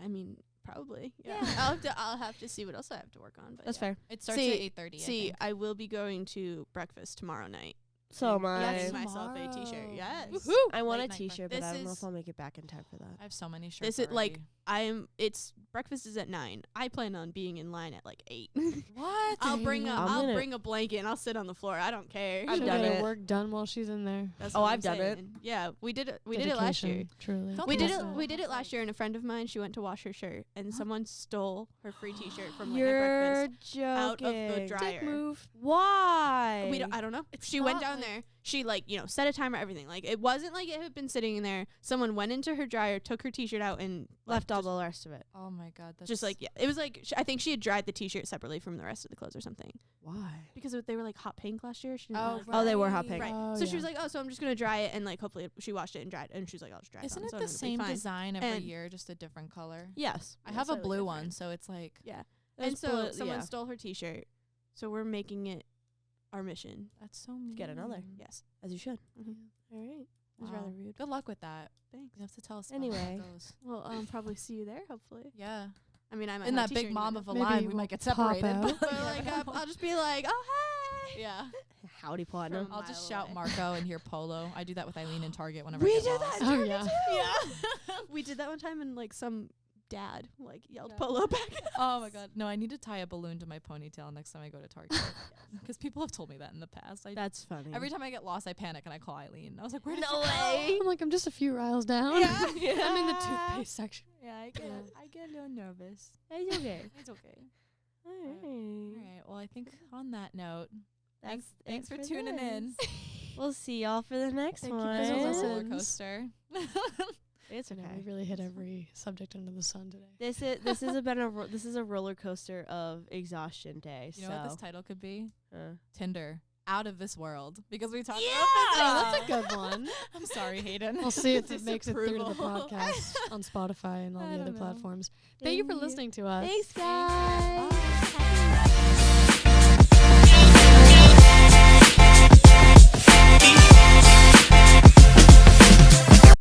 I mean, probably. Yeah.
Yeah.
I'll have to see what else I have to work on. But
That's
yeah.
fair.
It starts
See-
at 8:30.
See, I will be going to breakfast tomorrow night.
So am I.
Getting myself a t-shirt.
Tomorrow.
Yes.
Woohoo!
I want a
Late night
t-shirt, but
This
I don't know
is-
if I'll make it back in time for that.
I have so many shirts.
This is like
already.
it's breakfast is at 9. I plan on being in line at like 8.
What?
I'll bring
I'm
I'll
gonna-
bring a blanket and I'll sit on the floor. I don't care.
I've
She'll
done
get her
it.
work done while she's in there.
That's
Oh,
what I'm
I've done it.
saying. Yeah, we did it last year.
Dedication, Truly.
Don't
We did
Also-
it. We did it last year, and a friend of mine, she went to wash her shirt, and someone stole her free T-shirt from like at
You're
breakfast
joking.
out of the dryer.
Dick move.
Why?
I don't know.
It's
She went
not
down
like-
there. She like, set a timer, everything. Like it wasn't like it had been sitting in there. Someone went into her dryer, took her t-shirt out, and
Left all
just,
the rest of it.
Oh my god, that's
just like it was like I think she had dried the t-shirt separately from the rest of the clothes or something
Why?
because they were like hot pink last year. She didn't
Oh,
like
Oh, they were hot
right.
pink.
Right.
Oh,
So she
yeah.
was like, so I'm just gonna dry it, and like hopefully she washed it and dried, and she's like, I'll just dry it.
Isn't
on,
it
so
the
it'll be
same
fine.
design every
And-
year, just a different color?
Yes,
I have a
slightly
blue
different.
one, so it's like
Yeah,
It
and
was
so
blue-
someone
yeah.
stole her t-shirt, so we're making it our mission.
that's so mean.
Get another.
Yes.
As you should.
All right. It was
Wow.
rather rude.
Good luck with that.
Thanks.
You have to tell us how
Anyway.
it goes.
Well, probably see you there. Hopefully.
Yeah.
I mean, I might
In
have
that
a
big
t-shirt
mom
you
of
might
a
Maybe
line, we
we'll
might get
pop
separated.
out.
have. But like, I'll just be like, oh hey.
yeah.
Howdy, partner.
From-
I'll
mile
just shout
away.
Marco and hear Polo. I do that with Eileen in Target whenever
We
I get
do
lost.
that.
Oh yeah.
Yeah. We did that one time, and like some dad like yelled
Yeah.
polo back. at
Oh
us.
my god. No, I need to tie a balloon to my ponytail next time I go to Target. Because people have told me that in the past.
That's funny.
Every time I get lost, I panic and I call Eileen. I was like, where did
No
you go?
way.
I'm like, I'm just a few aisles down.
Yeah.
I'm in the toothpaste section.
Yeah, I get a little nervous.
It's okay.
It's okay.
All
All
right.
right. Well, I think on that note,
That's
thanks
it
for tuning in.
this. We'll see y'all for the next
Thank you
one.
for
This was a
listening.
roller coaster.
It's
I know
okay.
we really hit every subject under the sun today.
This is a roller coaster of exhaustion day.
You know what this title could be?
uh,
Tinder. Out of this world. Because we talked
Yeah!
about
That's a good one.
I'm sorry, Hayden.
We'll see if it makes it through to the
Disapproval.
podcast on Spotify and all
I
the other
don't know.
platforms. Thank you for listening to us.
Thanks, guys.
Bye.